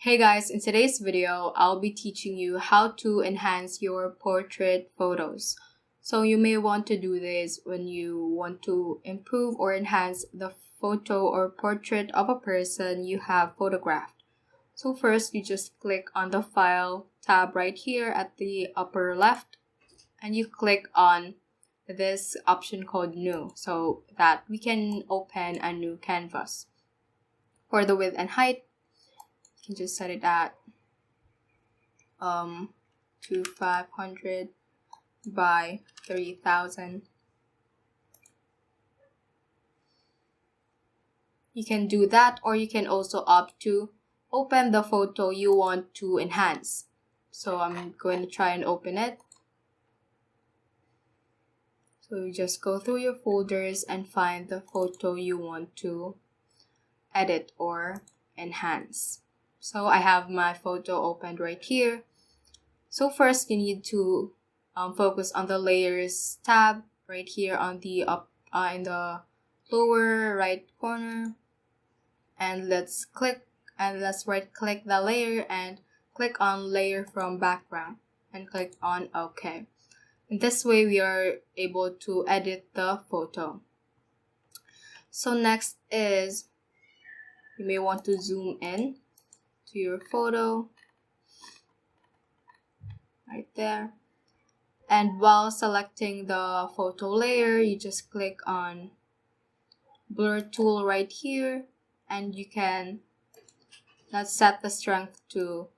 Hey guys, in today's video, I'll be teaching you how to enhance your portrait photos. So you may want to do this when you want to improve or enhance the photo or portrait of a person you have photographed. So first, you just click on the File tab right here at the upper left, and you click on this option called New so that we can open a new canvas. For the width and height, you can just set it at to 500 by 3000. You can do that, or you can also opt to open the photo you want to enhance. So I'm going to try and open it. So you just go through your folders and find the photo you want to edit or enhance. So I have my photo opened right here. So first you need to focus on the layers tab right here on the in the lower right corner, and let's right click the layer and click on layer from background and click on OK. And this way we are able to edit the photo. So next is you may want to zoom in to your photo right there. And while selecting the photo layer, you just click on blur tool right here, and you can set the strength to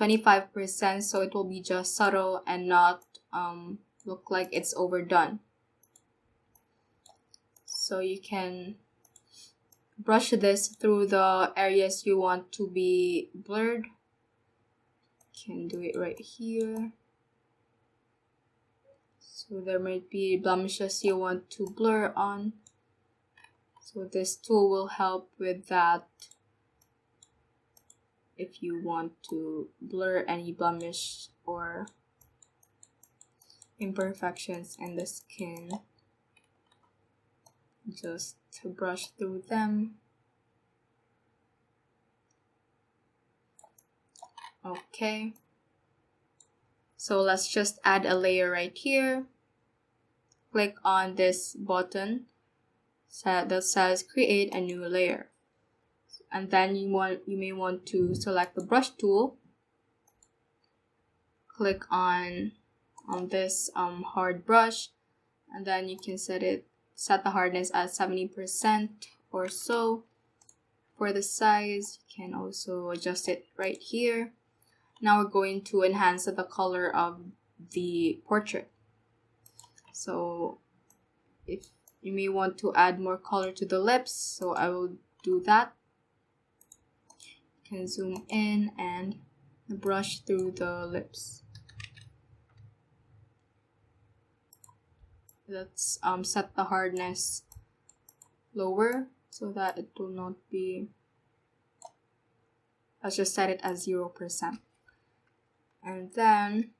25% so it will be just subtle and not look like it's overdone. So you can brush this through the areas you want to be blurred. You can do it right here. So there might be blemishes you want to blur on. So this tool will help with that if you want to blur any blemish or imperfections in the skin. Just to brush through them. Okay. So let's just add a layer right here. Click on this button that says create a new layer. And then you may want to select the brush tool. Click on this hard brush, and then you can set the hardness at 70% or so. For the size, you can also adjust it right here. Now we're going to enhance the color of the portrait. So if you may want to add more color to the lips, so I will do that. You can zoom in and brush through the lips. Let's set the hardness lower so that it will not be. Let's just set it at 0%. And then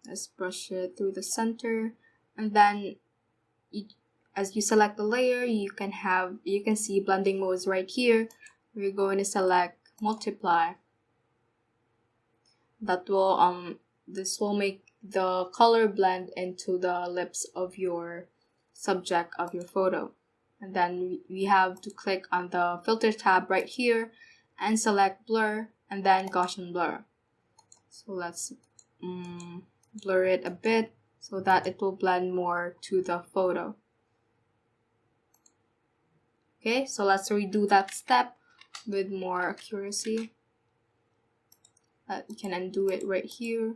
let's brush it through the center, and then as you select the layer, you can see blending modes right here. We're going to select multiply. This will make the color blend into the lips of your subject of your photo. And then we have to click on the filter tab right here and select blur and then Gaussian blur. So let's blur it a bit so that it will blend more to the photo. Okay, so let's redo that step with more accuracy. You can undo it right here,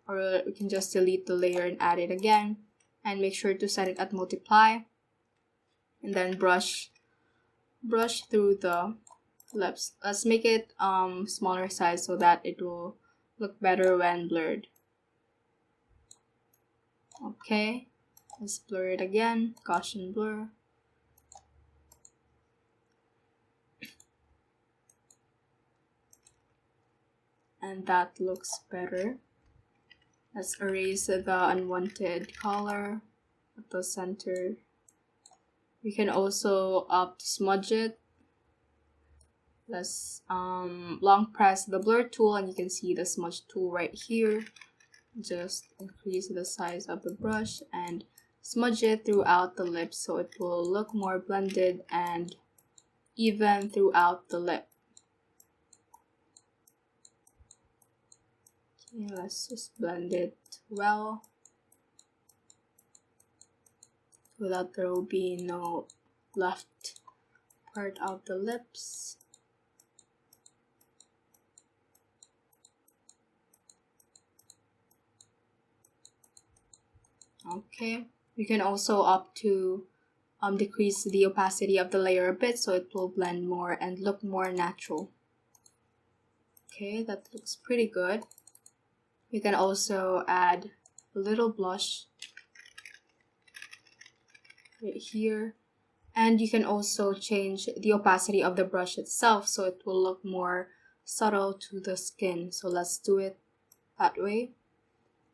or we can just delete the layer and add it again, and make sure to set it at multiply, and then brush through the lips. Let's make it smaller size so that it will look better when blurred. Okay, let's blur it again, Gaussian blur. And that looks better. Let's erase the unwanted color at the center. We can also opt to smudge it. Let's long press the blur tool, and you can see the smudge tool right here. Just increase the size of the brush and smudge it throughout the lip so it will look more blended and even throughout the lip. Okay, let's just blend it well so that there will be no left part of the lips. Okay, you can also opt to decrease the opacity of the layer a bit so it will blend more and look more natural. Okay, that looks pretty good. You can also add a little blush right here, and you can also change the opacity of the brush itself so it will look more subtle to the skin. So let's do it that way.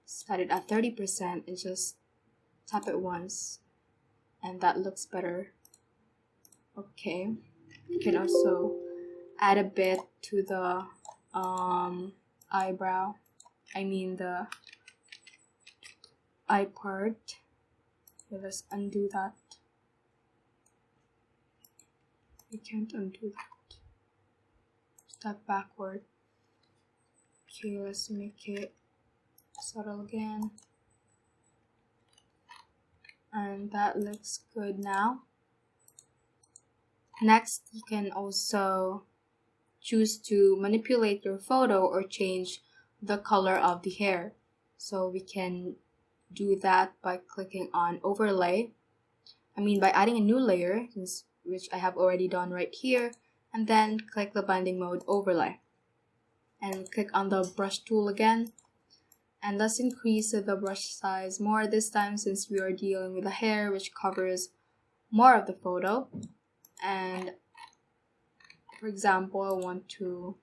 Set it at 30% and just tap it once, and that looks better. Okay, you can also add a bit to the eyebrow, I mean the eye part. Okay, let's undo that. We can't undo that. Step backward. Okay, let's make it subtle again. And that looks good now. Next, you can also choose to manipulate your photo or change the color of the hair. So we can do that by clicking on overlay. By adding a new layer, which I have already done right here, and then click the blending mode overlay. And click on the brush tool again. And let's increase the brush size more this time since we are dealing with the hair, which covers more of the photo. And for example, I want to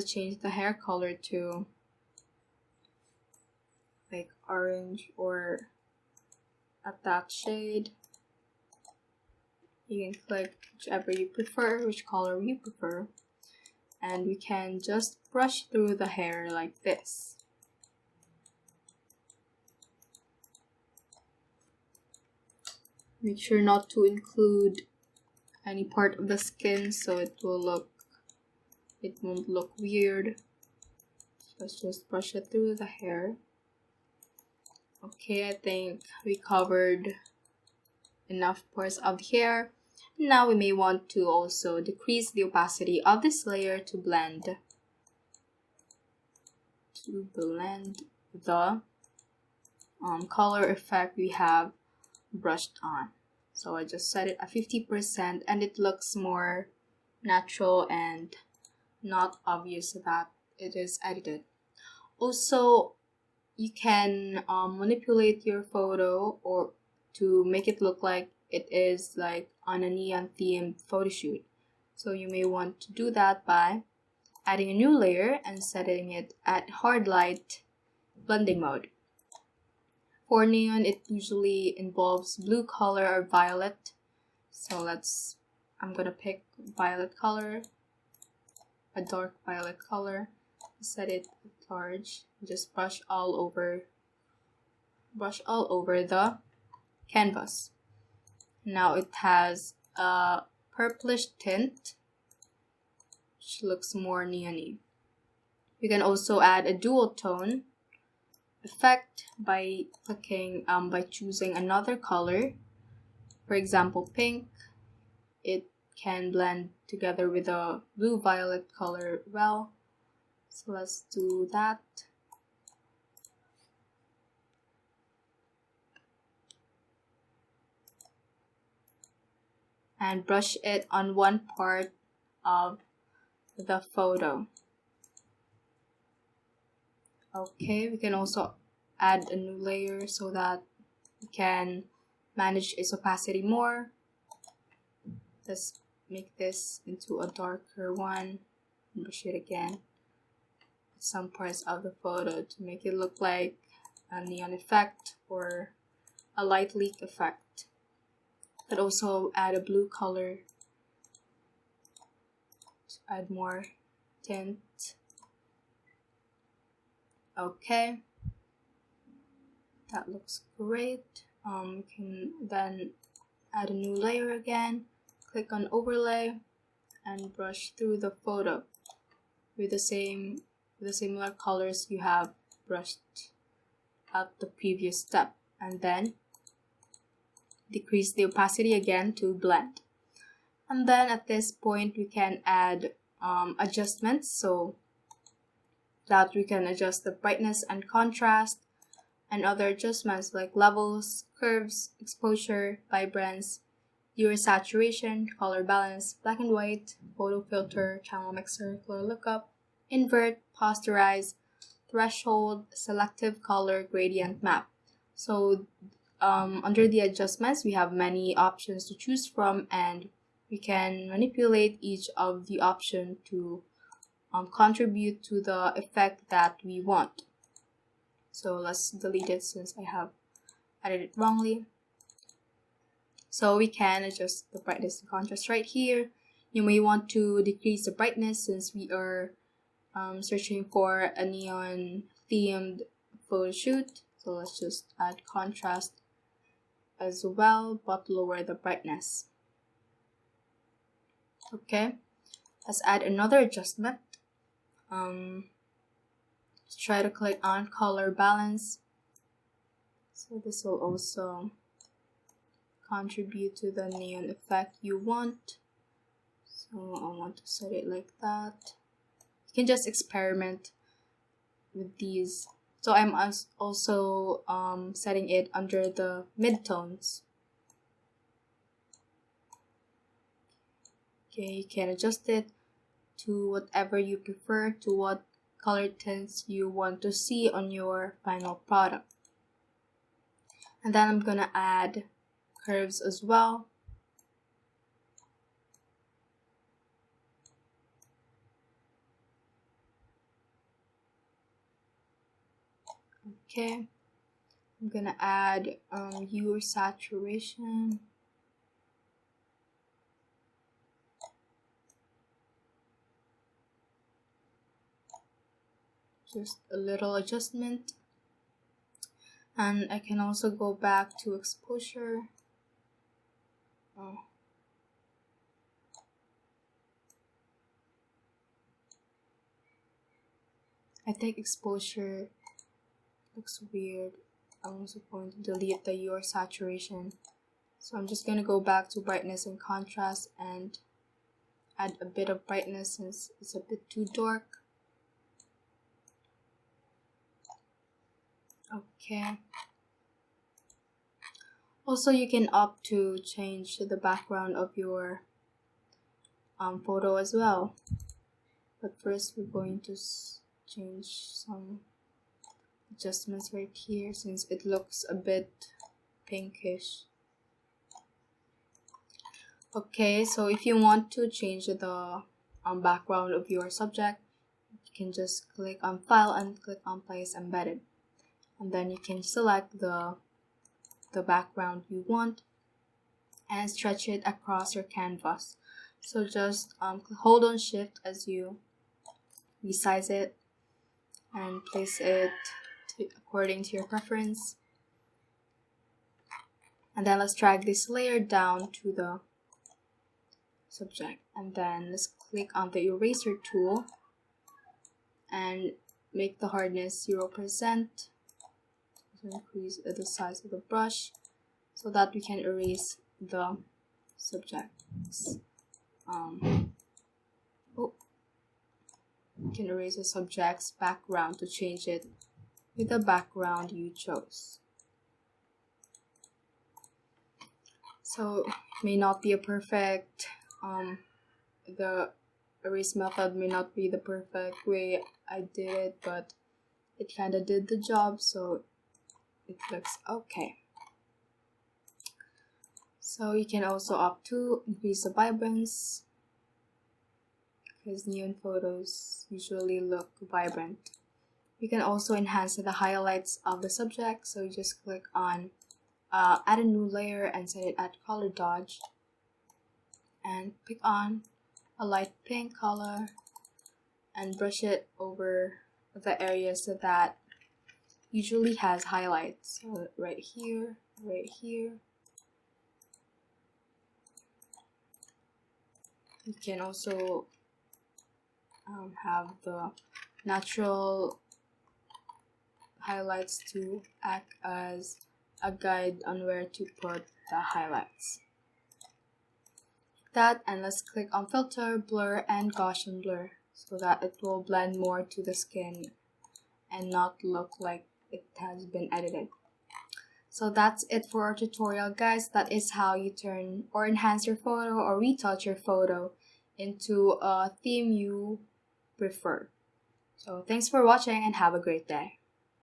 change the hair color to like orange or at that shade. You can click whichever you prefer, which color you prefer, and we can just brush through the hair like this. Make sure not to include any part of the skin so it won't look weird. Let's just brush it through the hair. Okay, I think we covered enough parts of the hair. Now we may want to also decrease the opacity of this layer to blend the color effect we have brushed on. So I just set it at 50% and it looks more natural and not obvious that it is edited. Also, you can manipulate your photo or to make it look like it is like on a neon themed photo shoot. So you may want to do that by adding a new layer and setting it at hard light blending mode. For neon, it usually involves blue color or violet. So I'm gonna pick violet color, a dark violet color. Set it at large. Just brush all over the canvas. Now it has a purplish tint, which looks more neon-y. You can also add a dual tone effect by choosing another color. For example, pink. It can blend together with a blue violet color well. So let's do that. And brush it on one part of the photo. Okay, we can also add a new layer so that we can manage its opacity more. Let's make this into a darker one. Brush it again. Some parts of the photo to make it look like a neon effect or a light leak effect. But also add a blue color add more tint. Okay, that looks great. You can then add a new layer again, click on overlay, and brush through the photo with the similar colors you have brushed at the previous step, and then decrease the opacity again to blend. And then at this point we can add adjustments, so that we can adjust the brightness and contrast, and other adjustments like levels, curves, exposure, vibrance, hue saturation, color balance, black and white, photo filter, channel mixer, color lookup, invert, posterize, threshold, selective color gradient map. So under the adjustments, we have many options to choose from, and we can manipulate each of the options to contribute to the effect that we want. So let's delete it since I have added it wrongly. So we can adjust the brightness and contrast right here. You may want to decrease the brightness since we are searching for a neon themed photo shoot. So let's just add contrast as well, but lower the brightness. Okay, let's add another adjustment. Let's try to click on color balance. So this will also contribute to the neon effect you want. So I want to set it like that. You can just experiment with these. So I'm also setting it under the midtones. Okay, you can adjust it to whatever you prefer, to what color tints you want to see on your final product. And then I'm gonna add curves as well. Okay, I'm gonna add hue saturation. Just a little adjustment. And I can also go back to exposure. I think exposure looks weird. I'm also going to delete the hue saturation. So I'm just going to go back to brightness and contrast and add a bit of brightness since it's a bit too dark. Okay. Also, you can opt to change the background of your photo as well. But first, we're going to change some adjustments right here since it looks a bit pinkish. Okay, so if you want to change the background of your subject, you can just click on File and click on Place Embedded. And then you can select the background you want and stretch it across your canvas. So just hold on Shift as you resize it and place it according to your preference. And then let's drag this layer down to the subject, and then let's click on the eraser tool and make the hardness 0%. Increase the size of the brush so that we can erase the subjects. You can erase the subject's background to change it with the background you chose. So it may not be a perfect, the erase method may not be the perfect way I did it, but it kind of did the job, so it looks okay. So you can also opt to increase the vibrance because neon photos usually look vibrant. You can also enhance the highlights of the subject, so you just click on add a new layer and set it at color dodge and pick on a light pink color and brush it over the areas that usually has highlights. So right here, right here. You can also have the natural highlights to act as a guide on where to put the highlights. That, and let's click on filter, blur, and Gaussian blur so that it will blend more to the skin and not look like it has been edited. So that's it for our tutorial, guys. That is how you turn or enhance your photo or retouch your photo into a theme you prefer. So thanks for watching and have a great day.